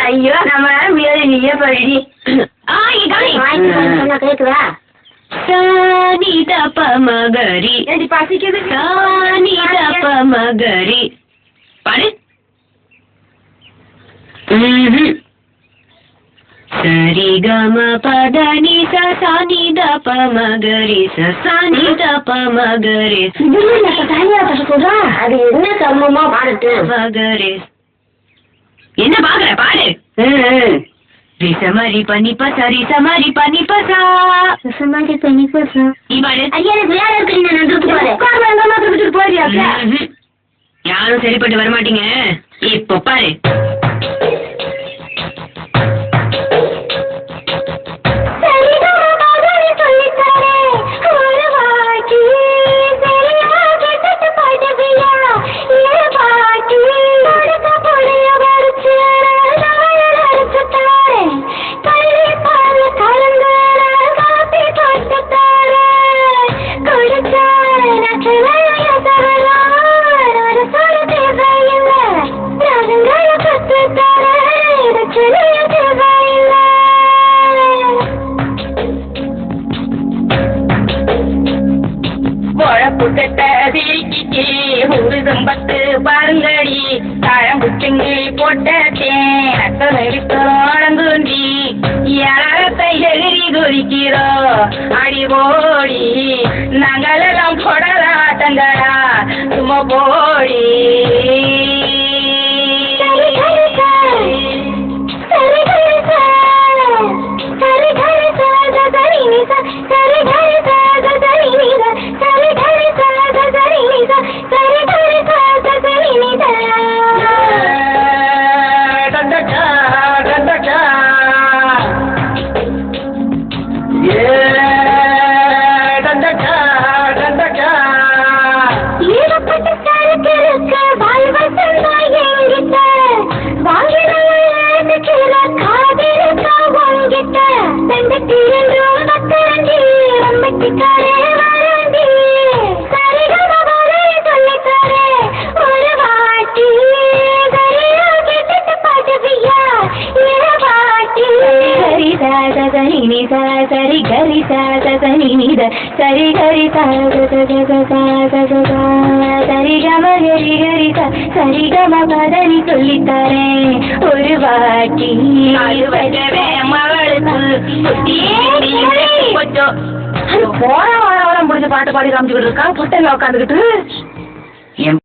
ஐயோ நம்ம நீயே படி கேக்குதா சானித பமகரி பசிக்குது சானித பமகரி பாடு சரி கம பதனி சானித பமகரி சானித பமகரி சொல்றா அது என்ன கர்மமா பாடுட்டு மகரி என்ன பாக்குற பாடு ரிசமரி பண்ணி பசா ரிசமரி பண்ணி பசா சமாதி பண்ணி பசா இவாடு ஐயா விளையாட இருக்கீங்க நான் நடுவுக்கு போறியா யாரும் சரிப்பட்டு வரமாட்டீங்க இப்போ பாரு சம்பத்து பாருங்கடி தாழம்புச்சுங்கி போட்டேன் யாரத்தை எகிரி குறிக்கிறோம் அடி ஓடி நாங்களெல்லாம் போடலாட்டங்களா சும்மா போடி சரி கரி சரி கரி சரி கம கரி கரி சரி கம பதனி சொல்லித்தரேன் ஒரு வாட்டி போற வாரம் முடிஞ்ச பாட்டு பாடி காமிச்சுக்கிட்டு இருக்கான் புட்டையில உட்காந்துக்கிட்டு